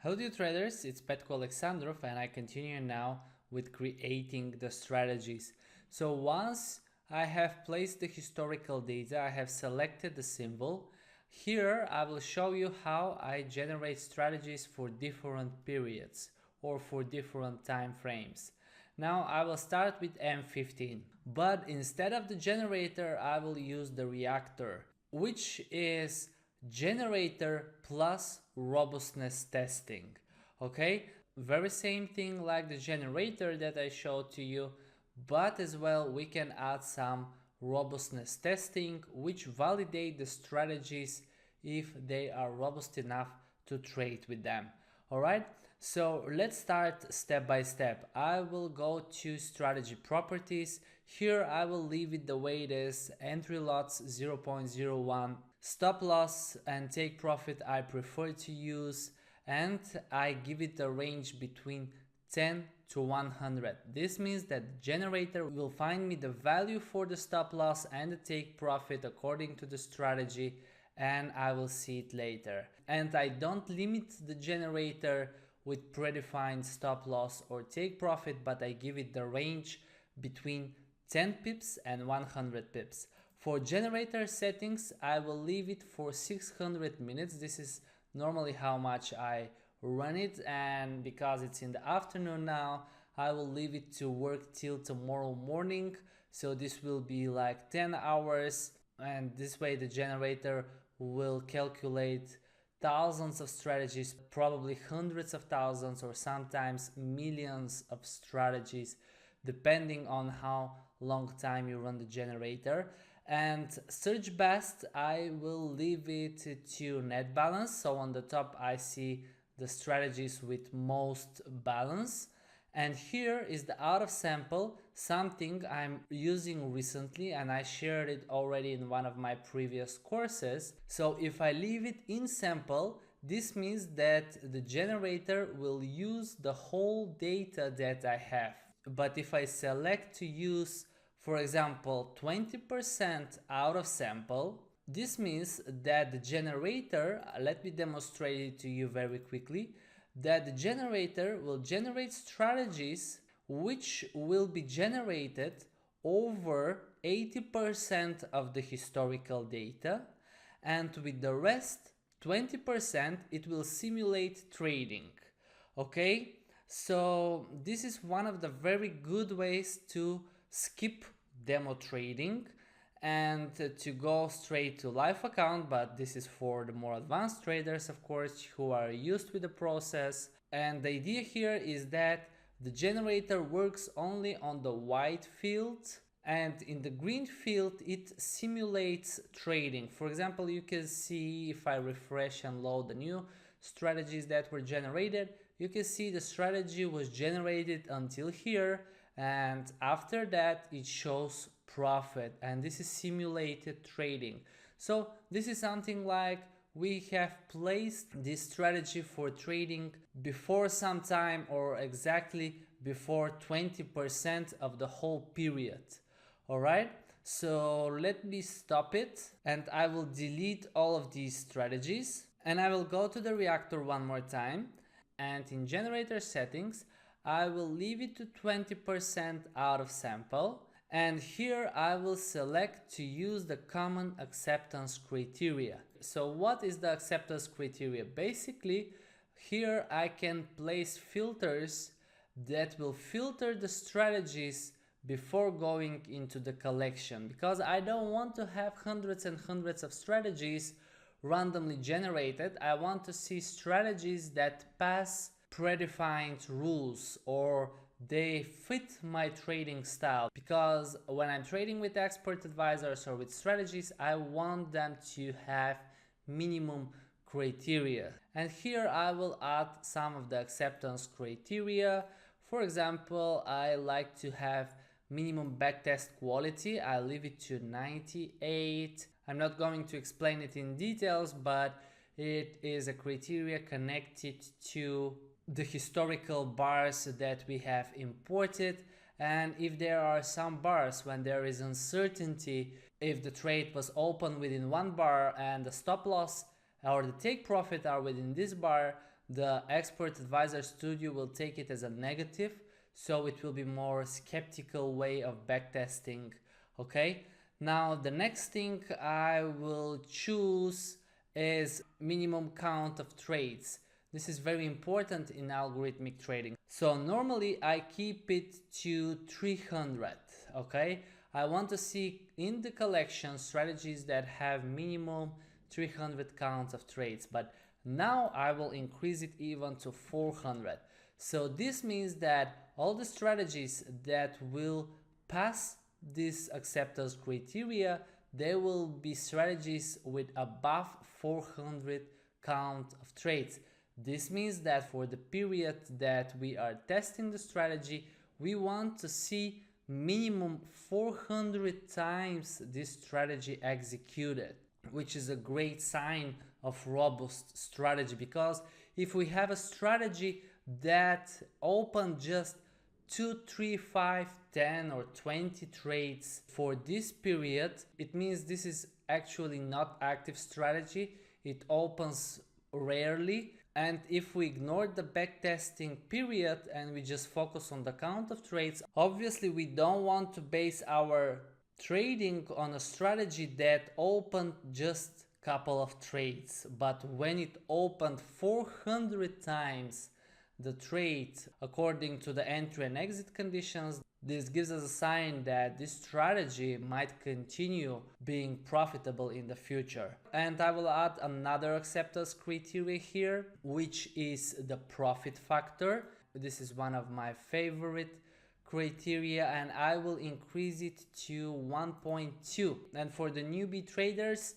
Hello dear traders, it's Petko Alexandrov and I continue now with creating the strategies. So once I have placed the historical data, I have selected the symbol. Here I will show you how I generate strategies for different periods or for different time frames. Now I will start with M15, but instead of the generator I will use the reactor, which is generator plus robustness testing. Okay, very same thing like the generator that I showed to you, but as well we can add some robustness testing which validate the strategies if they are robust enough to trade with them. All right, so let's start step by step. I will go to strategy properties. Here I will leave it the way it is. Entry lots 0.01, stop loss and take profit I prefer to use, and I give it a range between 10 to 100. This means that the generator will find me the value for the stop loss and the take profit according to the strategy, and I will see it later. And I don't limit the generator with predefined stop loss or take profit, but I give it the range between 10 pips and 100 pips. For generator settings, I will leave it for 600 minutes. This is normally how much I run it, and because it's in the afternoon now, I will leave it to work till tomorrow morning. So this will be like 10 hours, and this way the generator will calculate thousands of strategies, probably hundreds of thousands or sometimes millions of strategies, depending on how long time you run the generator. And search best, I will leave it to net balance. So on the top I see the strategies with most balance, and here is the out of sample, something I'm using recently and I shared it already in one of my previous courses. So if I leave it in sample, this means that the generator will use the whole data that I have. But if I select to use, for example, 20% out of sample, this means that the generator, let me demonstrate it to you very quickly, that the generator will generate strategies which will be generated over 80% of the historical data, and with the rest 20% it will simulate trading. Okay, so this is one of the very good ways to skip demo trading and to go straight to live account, but this is for the more advanced traders, of course, who are used with the process. And the idea here is that the generator works only on the white field, and in the green field it simulates trading. For example, you can see if I refresh and load the new strategies that were generated, you can see the strategy was generated until here, and after that it shows profit, and this is simulated trading. So this is something like we have placed this strategy for trading before some time, or exactly before 20% of the whole period. All right, so let me stop it and I will delete all of these strategies, and I will go to the reactor one more time, and in generator settings I will leave it to 20% out of sample, and here I will select to use the common acceptance criteria. So what is the acceptance criteria? Basically, here I can place filters that will filter the strategies before going into the collection, because I don't want to have hundreds and hundreds of strategies randomly generated. I want to see strategies that pass predefined rules or they fit my trading style, because when I'm trading with expert advisors or with strategies, I want them to have minimum criteria. And here I will add some of the acceptance criteria. For example, I like to have minimum backtest quality. I leave it to 98. I'm not going to explain it in details, but it is a criteria connected to the historical bars that we have imported. And if there are some bars when there is uncertainty if the trade was open within one bar and the stop loss or the take profit are within this bar, the Expert Advisor Studio will take it as a negative, so it will be more skeptical way of backtesting. Okay, now the next thing I will choose is minimum count of trades. This is very important in algorithmic trading. So normally I keep it to 300. Okay, I want to see in the collection strategies that have minimum 300 counts of trades, but now I will increase it even to 400. So this means that all the strategies that will pass this acceptance criteria, they will be strategies with above 400 count of trades. This means that for the period that we are testing the strategy, we want to see minimum 400 times this strategy executed, which is a great sign of robust strategy, because if we have a strategy that open just 2, 3, 5, 10 or 20 trades for this period, it means this is actually not active strategy. It opens rarely. And if we ignore the backtesting period and we just focus on the count of trades, obviously we don't want to base our trading on a strategy that opened just couple of trades, but when it opened 400 times the trade according to the entry and exit conditions, this gives us a sign that this strategy might continue being profitable in the future. And I will add another acceptance criteria here, which is the profit factor. This is one of my favorite criteria, and I will increase it to 1.2. And for the newbie traders,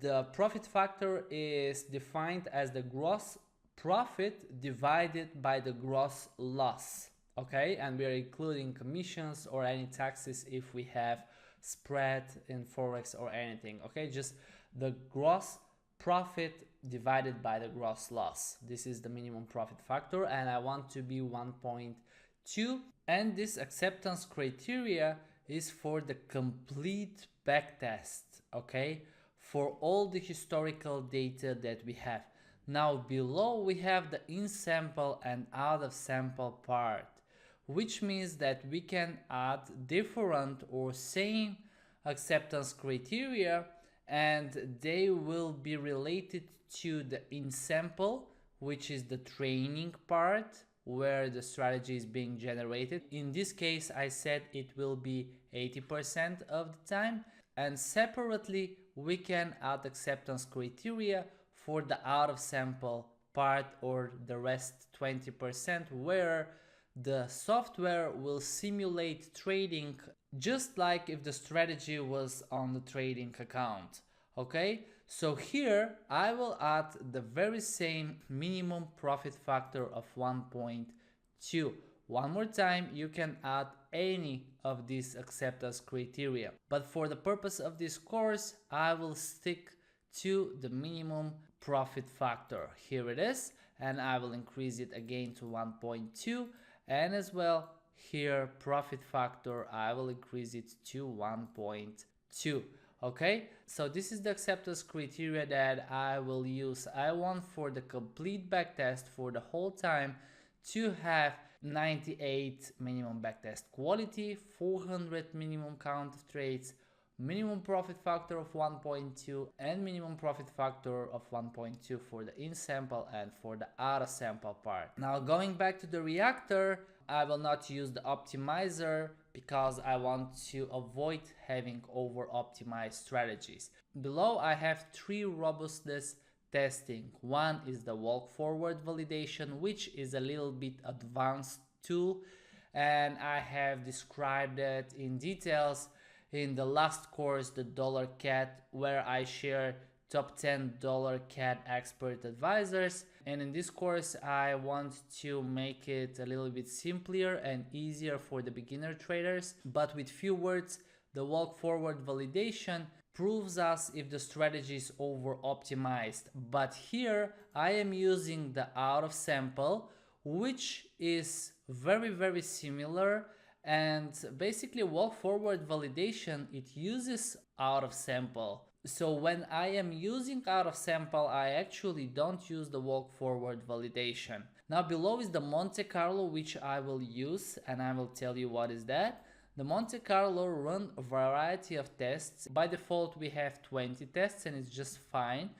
the profit factor is defined as the gross profit divided by the gross loss. Okay, and we are including commissions or any taxes if we have spread in forex or anything. Okay, just the gross profit divided by the gross loss. This is the minimum profit factor, and I want to be 1.2. And this acceptance criteria is for the complete backtest. Okay, for all the historical data that we have. Now below we have the in sample and out of sample part, which means that we can add different or same acceptance criteria, and they will be related to the in sample, which is the training part where the strategy is being generated. In this case I said it will be 80% of the time, and separately we can add acceptance criteria for the out of sample part, or the rest 20%, where the software will simulate trading just like if the strategy was on the trading account. Okay, so here I will add the very same minimum profit factor of 1.2. One more time, you can add any of these acceptance criteria, but for the purpose of this course I will stick to the minimum profit factor. Here it is, and I will increase it again to 1.2, and as well here profit factor I will increase it to 1.2. Okay, so this is the acceptance criteria that I will use. I want for the complete backtest for the whole time to have 98 minimum backtest quality, 400 minimum count of trades, minimum profit factor of 1.2, and minimum profit factor of 1.2 for the in sample and for the out of sample part. Now going back to the reactor, I will not use the optimizer because I want to avoid having over optimized strategies. Below I have 3 robustness testing. One is the walk forward validation, which is a little bit advanced tool, and I have described it in details in the last course, the Dollar Cat, where I share top 10 Dollar Cat expert advisors. And in this course I want to make it a little bit simpler and easier for the beginner traders, but with few words. The walk forward validation proves us if the strategy is over optimized, but here I am using the out of sample, which is very similar. And basically walk forward validation, it uses out of sample. So when I am using out of sample, I actually don't use the walk forward validation. Now below is the Monte Carlo, which I will use, and I will tell you what is that. The Monte Carlo run a variety of tests. By default we have 20 tests and it's just fine,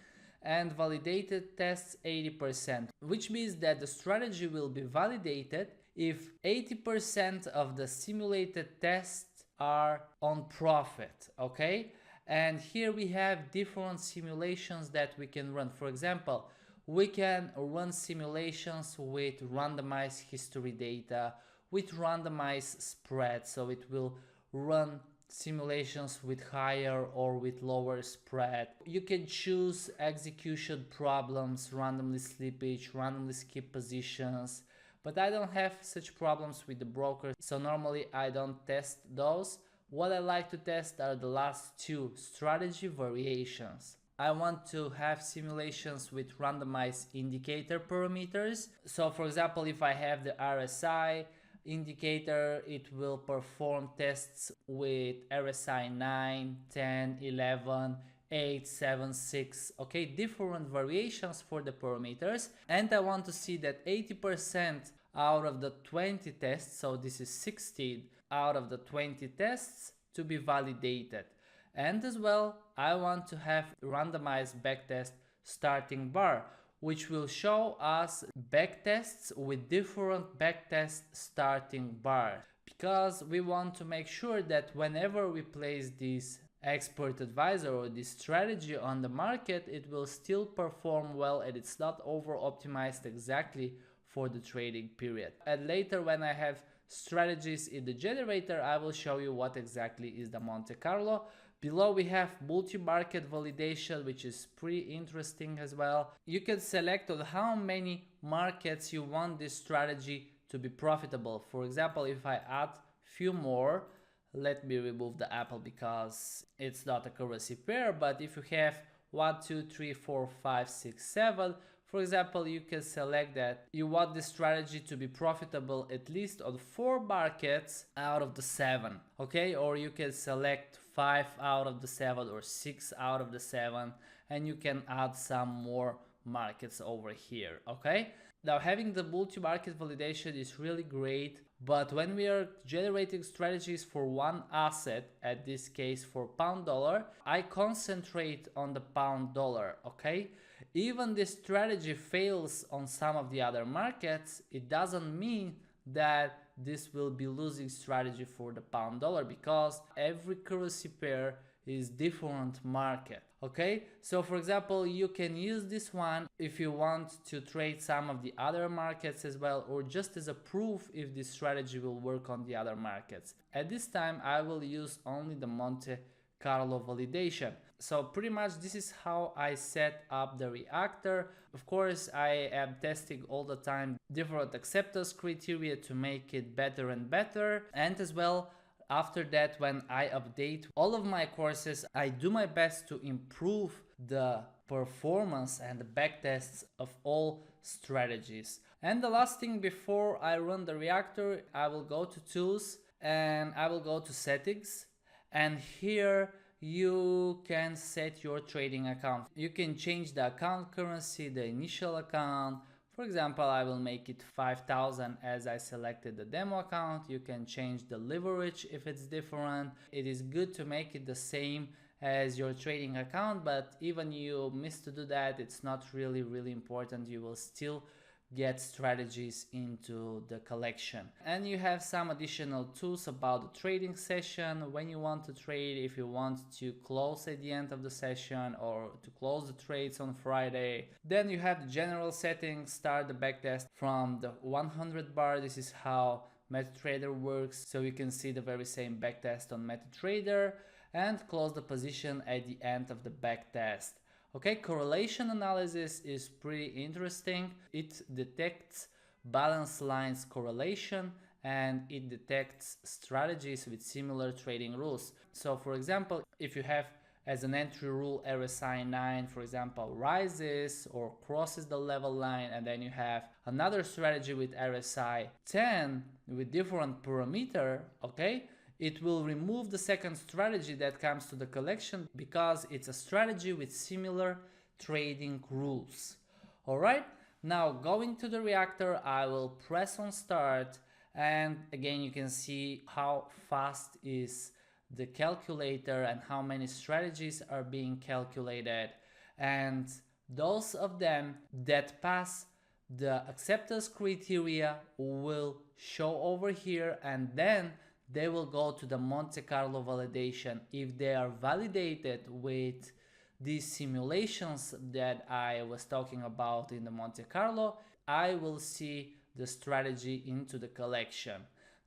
and validated tests 80%, which means that the strategy will be validated if 80% of the simulated tests are on profit, okay? And here we have different simulations that we can run. For example, we can run simulations with randomized history data, with randomized spread, so it will run simulations with higher or with lower spread. You can choose execution problems, randomly slippage, randomly skip positions, but I don't have such problems with the broker, so normally I don't test those. What I like to test are the last two strategy variations. I want to have simulations with randomized indicator parameters. So for example, if I have the RSI indicator, it will perform tests with RSI 9, 10, 11, 8, 7, 6, okay, different variations for the parameters. And I want to see that 80% out of the 20 tests, so this is 60 out of the 20 tests, to be validated. And as well, I want to have randomized backtest starting bar, which will show us backtests with different backtest starting bar, because we want to make sure that whenever we place this expert advisor or this strategy on the market, it will still perform well and it's not over optimized exactly for the trading period. And later, when I have strategies in the generator, I will show you what exactly is the Monte Carlo. Below we have multi-market validation, which is pretty interesting as well. You can select on how many markets you want this strategy to be profitable. For example, if I add few more, let me remove the apple because it's not a currency pair, but if you have 1, 2, 3, 4, 5, 6, 7, for example, you can select that you want this strategy to be profitable at least on 4 markets out of the 7, okay? Or you can select 5 out of the 7 or 6 out of the 7, and you can add some more markets over here, okay? Now, having the multi-market validation is really great, but when we are generating strategies for one asset, at this case for pound dollar, I concentrate on the pound dollar, okay? Even this strategy fails on some of the other markets, it doesn't mean that this will be losing strategy for the pound dollar, because every currency pair is different market, okay? So for example, you can use this one if you want to trade some of the other markets as well, or just as a proof if this strategy will work on the other markets. At this time, I will use only the Monte Carlo validation. So pretty much this is how I set up the reactor. Of course, I am testing all the time different acceptance criteria to make it better and better. And as well, after that, when I update all of my courses, I do my best to improve the performance and the backtests of all strategies. And the last thing before I run the reactor, I will go to tools and I will go to settings, and here you can set your trading account. You can change the account currency, the initial account. For example, I will make it 5,000 as I selected the demo account. You can change the leverage if it's different. It is good to make it the same as your trading account, but even you miss to do that, it's not really important. You will still get strategies into the collection. And you have some additional tools about the trading session, when you want to trade, if you want to close at the end of the session or to close the trades on Friday. Then you have the general settings, start the backtest from the 100 bar. This is how MetaTrader works, so you can see the very same backtest on MetaTrader, and close the position at the end of the backtest. Okay, correlation analysis is pretty interesting. It detects balance lines correlation and it detects strategies with similar trading rules. So for example, if you have as an entry rule RSI 9, for example, rises or crosses the level line, and then you have another strategy with RSI 10 with different parameter, okay, it will remove the second strategy that comes to the collection because it's a strategy with similar trading rules. Alright, now going to the reactor, I will press on start, and again you can see how fast is the calculator and how many strategies are being calculated, and those of them that pass the acceptance criteria will show over here, and then they will go to the Monte Carlo validation. If they are validated with these simulations that I was talking about in the Monte Carlo, I will see the strategy into the collection.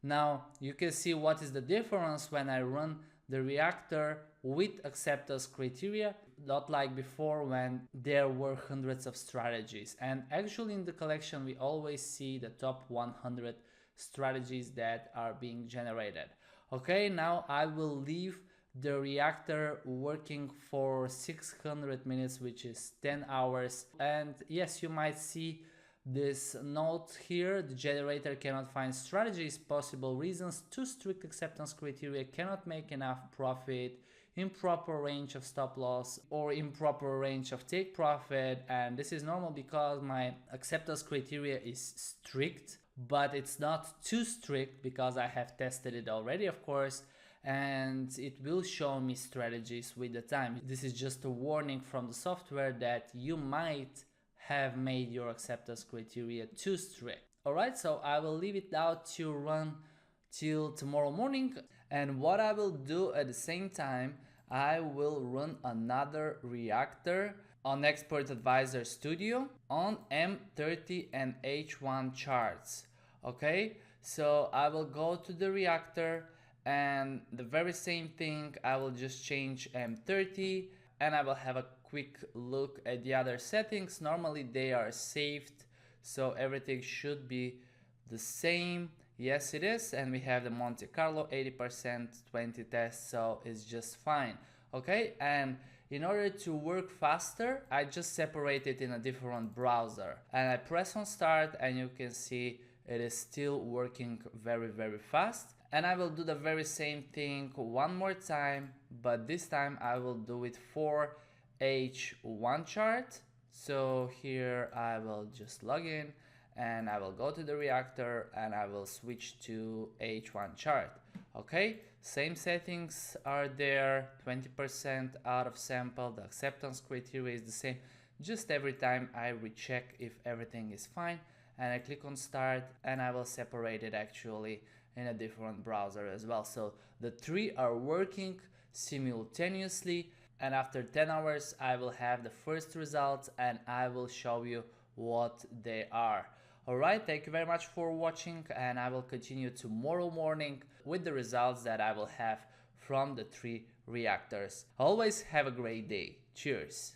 Now you can see what is the difference when I run the reactor with acceptance criteria, not like before when there were hundreds of strategies. And actually in the collection we always see the top 100 strategies that are being generated. Okay, now I will leave the reactor working for 600 minutes, which is 10 hours. And yes, you might see this note here: the generator cannot find strategies, possible reasons, too strict acceptance criteria, cannot make enough profit, improper range of stop loss, or improper range of take profit. And this is normal because my acceptance criteria is strict, but it's not too strict because I have tested it already, of course, and it will show me strategies with the time. This is just a warning from the software that you might have made your acceptance criteria too strict. Alright, so I will leave it now to run till tomorrow morning, and what I will do at the same time, I will run another reactor on Expert Advisor Studio on M30 and H1 charts. Okay, so I will go to the reactor, and the very same thing, I will just change M30, and I will have a quick look at the other settings. Normally they are saved, so everything should be the same. Yes, it is, and we have the Monte Carlo 80% 20 tests, so it's just fine. Okay, and in order to work faster, I just separate it in a different browser, and I press on start, and you can see it is still working very fast. And I will do the very same thing one more time, but this time I will do it for H1 chart. So here I will just log in, and I will go to the reactor, and I will switch to H1 chart. Okay, same settings are there, 20% out of sample, the acceptance criteria is the same. Just every time I recheck if everything is fine, and I click on start, and I will separate it actually in a different browser as well. So the three are working simultaneously, and after 10 hours I will have the first results, and I will show you what they are. Alright, thank you very much for watching, and I will continue tomorrow morning with the results that I will have from the three reactors. Always have a great day. Cheers.